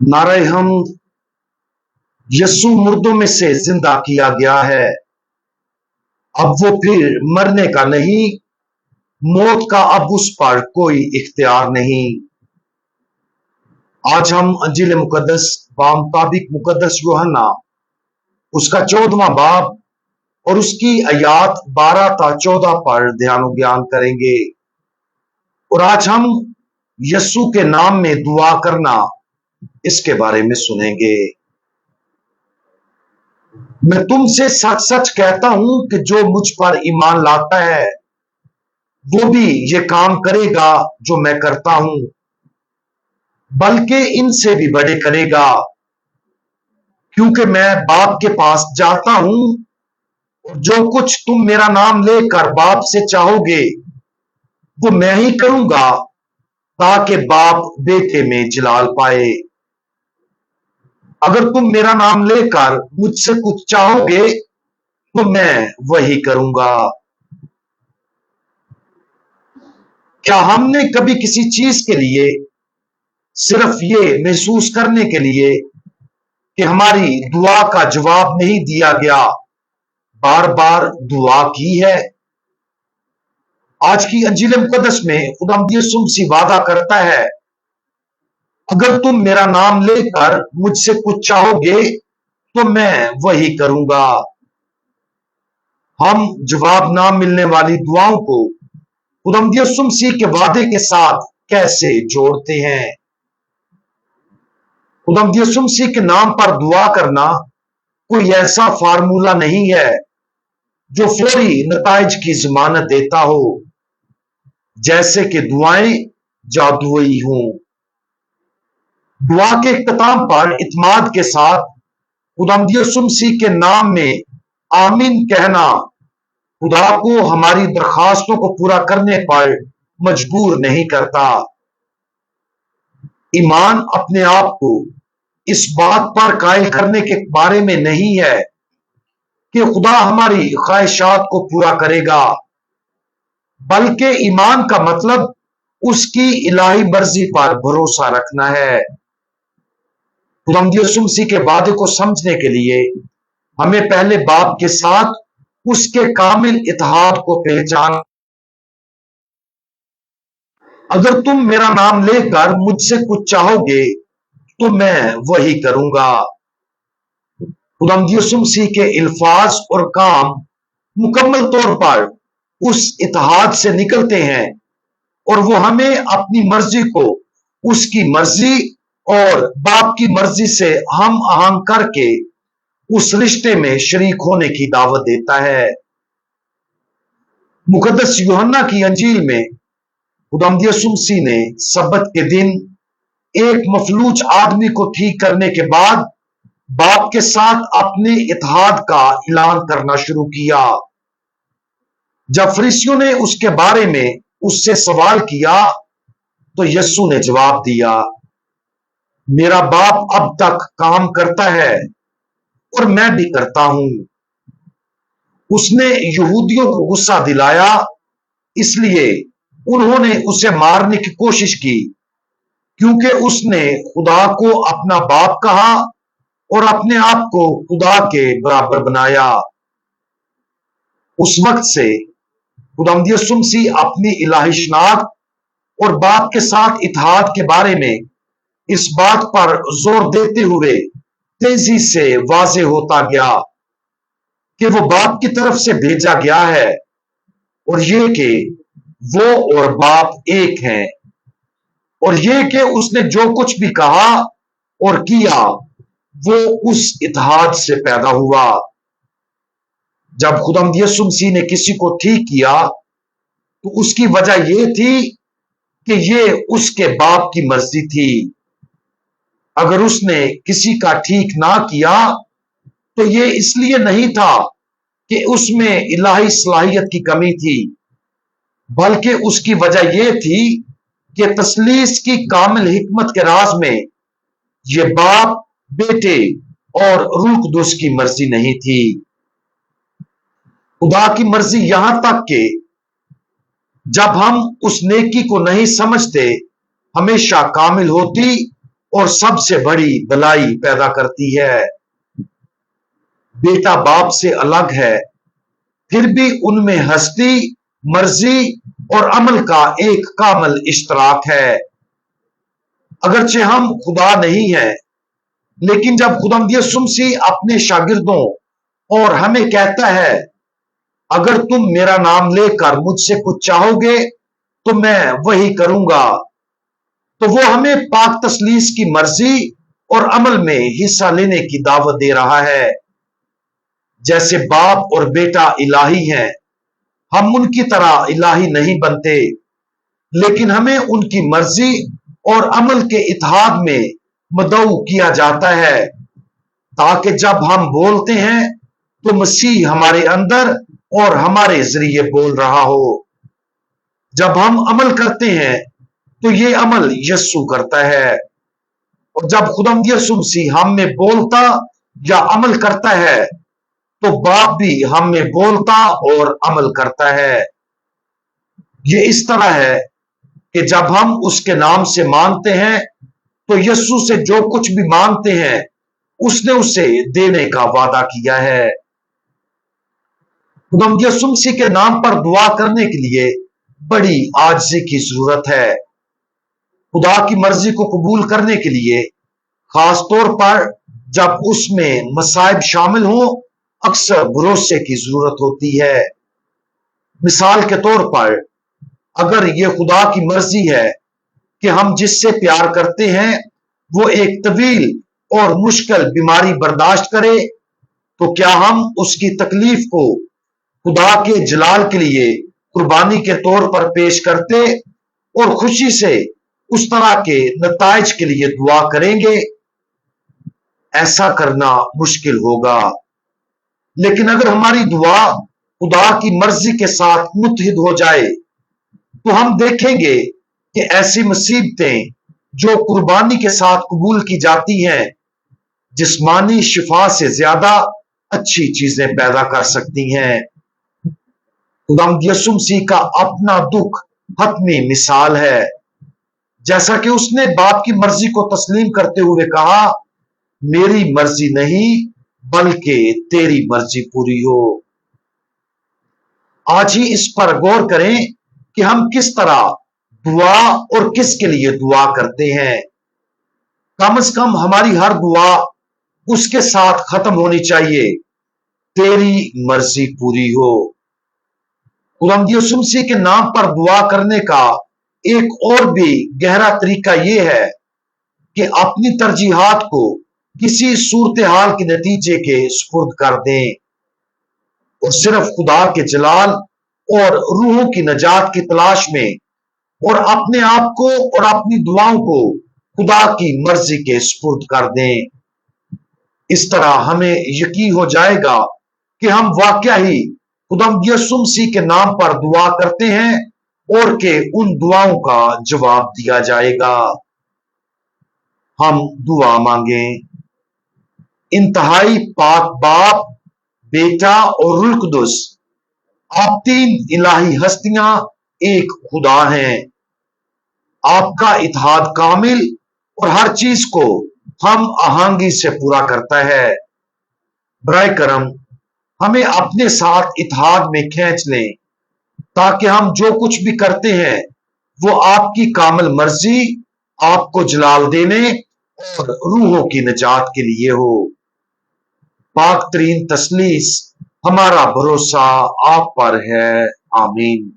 नारे हम यस्सु मुर्दों में से जिंदा किया गया है। अब वो फिर मरने का नहीं, मौत का अब उस पर कोई इख्तियार नहीं। आज हम अंजील मुकद्दस बामुताबिक मुकद्दस यूहन्ना उसका 14वां बाब और उसकी आयात 12 ता 14 पर ध्यान ज्ञान करेंगे। और आज हम यस्सु के नाम में दुआ करना इसके बारे में सुनेंगे। मैं तुमसे सच सच कहता हूं कि जो मुझ पर ईमान लाता है वो भी ये काम करेगा जो मैं करता हूं, बल्कि इनसे भी बड़े करेगा, क्योंकि मैं बाप के पास जाता हूं। और जो कुछ तुम मेरा नाम लेकर बाप से चाहोगे वो मैं ही करूंगा, ताकि बाप बेटे में जलाल पाए। अगर तुम मेरा नाम लेकर मुझसे कुछ चाहोगे तो मैं वही करूंगा। क्या हमने कभी किसी चीज के लिए सिर्फ ये महसूस करने के लिए कि हमारी दुआ का जवाब नहीं दिया गया, बार बार दुआ की है? आज की अंजील मुकद्दस में खुदावंद यीशु मसीह वादा करता है, अगर तुम मेरा नाम लेकर मुझसे कुछ चाहोगे तो मैं वही करूंगा। हम जवाब ना मिलने वाली दुआओं को खुदावंद यीशु मसीह के वादे के साथ कैसे जोड़ते हैं? खुदावंद यीशु मसीह के नाम पर दुआ करना कोई ऐसा फार्मूला नहीं है जो फौरी नताइज की जमानत देता हो, जैसे कि दुआएं जादुई हों। दुआ के इख्तिताम पर इत्माद के साथ खुदावंद यीशु मसीह के नाम में आमीन कहना खुदा को हमारी दरखास्तों को पूरा करने पर मजबूर नहीं करता। ईमान अपने आप को इस बात पर कायल करने के बारे में नहीं है कि खुदा हमारी ख्वाहिशात को पूरा करेगा, बल्कि ईमान का मतलब उसकी इलाही मर्जी पर भरोसा रखना है। खुदावंद यीशु मसीह के वादे को समझने के लिए हमें पहले बाप के साथ उसके कामिल इत्तेहाद को पहचान। अगर तुम मेरा नाम लेकर मुझसे कुछ चाहोगे तो मैं वही करूंगा। खुदावंद यीशु मसीह के अल्फाज और काम मुकम्मल तौर पर उस इत्तेहाद से निकलते हैं और वो हमें अपनी मर्जी को उसकी मर्जी और बाप की मर्जी से हम आहंग करके उस रिश्ते में शरीक होने की दावत देता है। मुकद्दस यूहन्ना की अंजील में खुदावंद यीशु मसीह ने सब्बत के दिन एक मफलूज आदमी को ठीक करने के बाद बाप के साथ अपने इत्तेहाद का ऐलान करना शुरू किया। जब फरीसियों ने उसके बारे में उससे सवाल किया तो यीशु ने जवाब दिया, मेरा बाप अब तक काम करता है और मैं भी करता हूं। उसने यहूदियों को गुस्सा दिलाया, इसलिए उन्होंने उसे मारने की कोशिश की, क्योंकि उसने खुदा को अपना बाप कहा और अपने आप को खुदा के बराबर बनाया। उस वक्त से खुदावंद यीशु मसीह अपनी इलाही शनाख्त और बाप के साथ इत्तेहाद के बारे में इस बात पर जोर देते हुए तेजी से वाज़ेह होता गया कि वो बाप की तरफ से भेजा गया है और ये कि वो और बाप एक हैं, और ये कि उसने जो कुछ भी कहा और किया वो उस इत्तेहाद से पैदा हुआ। जब खुदावंद यीशु मसीह ने किसी को ठीक किया तो उसकी वजह यह थी कि ये उसके बाप की मर्जी थी। अगर उसने किसी का ठीक ना किया तो ये इसलिए नहीं था कि उसमें इलाही सलाहियत की कमी थी, बल्कि उसकी वजह यह थी कि तस्लीस की कामिल हिकमत के राज में ये बाप, बेटे और रूह कुदूस की मर्जी नहीं थी। खुदा की मर्जी यहां तक कि जब हम उस नेकी को नहीं समझते हमेशा कामिल होती और सबसे बड़ी भलाई पैदा करती है। बेटा बाप से अलग है, फिर भी उनमें हस्ती, मर्जी और अमल का एक कामल इश्तराक है। अगरचे हम खुदा नहीं हैं, लेकिन जब खुदावंद यीशु मसीह अपने शागिर्दों और हमें कहता है, अगर तुम मेरा नाम लेकर मुझसे कुछ चाहोगे तो मैं वही करूंगा, तो वो हमें पाक तसलीस की मर्जी और अमल में हिस्सा लेने की दावत दे रहा है। जैसे बाप और बेटा इलाही हैं, हम उनकी तरह इलाही नहीं बनते, लेकिन हमें उनकी मर्जी और अमल के इत्तेहाद में मदऊ किया जाता है, ताकि जब हम बोलते हैं तो मसीह हमारे अंदर और हमारे जरिए बोल रहा हो। जब हम अमल करते हैं तो ये अमल यस्सु करता है, और जब खुदावंद यीशु मसीह हम में बोलता या अमल करता है तो बाप भी हम में बोलता और अमल करता है। ये इस तरह है कि जब हम उसके नाम से मांगते हैं तो यीशु से जो कुछ भी मांगते हैं उसने उसे देने का वादा किया है। खुदावंद यीशु मसीह के नाम पर दुआ करने के लिए बड़ी आजिज़ी की जरूरत है। खुदा की मर्जी को कबूल करने के लिए, खास तौर पर जब उसमें मसाइब शामिल हो, अक्सर भरोसे की जरूरत होती है। मिसाल के तौर पर, अगर यह खुदा की मर्जी है कि हम जिससे प्यार करते हैं वो एक तवील और मुश्किल बीमारी बर्दाश्त करे, तो क्या हम उसकी तकलीफ को खुदा के जलाल के लिए कुर्बानी के तौर पर पेश करते और खुशी से उस तरह के नताइज के लिए दुआ करेंगे? ऐसा करना मुश्किल होगा। लेकिन अगर हमारी दुआ खुदा की मर्जी के साथ मुत्तहिद हो जाए तो हम देखेंगे कि ऐसी मुसीबतें जो कुर्बानी के साथ कबूल की जाती हैं, जिस्मानी शिफा से ज्यादा अच्छी चीजें पैदा कर सकती हैं। खुदावंद यीशु मसीह का अपना दुख हतमी मिसाल है। जैसा कि उसने बाप की मर्जी को तस्लीम करते हुए कहा, मेरी मर्जी नहीं बल्कि तेरी मर्जी पूरी हो। आज ही इस पर गौर करें कि हम किस तरह दुआ और किसके लिए दुआ करते हैं। कम से कम हमारी हर दुआ उसके साथ खत्म होनी चाहिए, तेरी मर्जी पूरी हो। खुदावंद यीशु मसीह के नाम पर दुआ करने का एक और भी गहरा तरीका यह है कि अपनी तरजीहात को किसी सूरत हाल के नतीजे के सुपुर्द कर दें और सिर्फ खुदा के जलाल और रूहों की नजात की तलाश में, और अपने आप को और अपनी दुआओं को खुदा की मर्जी के सुपुर्द कर दें। इस तरह हमें यकीन हो जाएगा कि हम वाकया ही खुदावंद यीशु मसीह के नाम पर दुआ करते हैं और कि उन दुआओं का जवाब दिया जाएगा। हम दुआ मांगें। इंतहाई पाक बाप, बेटा और रूह कुदुस, आप तीन इलाही हस्तियां एक खुदा हैं। आपका इत्तेहाद कामिल और हर चीज को हम आहंगी से पूरा करता है। बराए करम हमें अपने साथ इत्तेहाद में खींच लें, ताकि हम जो कुछ भी करते हैं वो आपकी कामिल मर्जी, आपको जलाल देने और रूहों की निजात के लिए हो। पाक तरीन तसलीस हमारा भरोसा आप पर है। आमीन।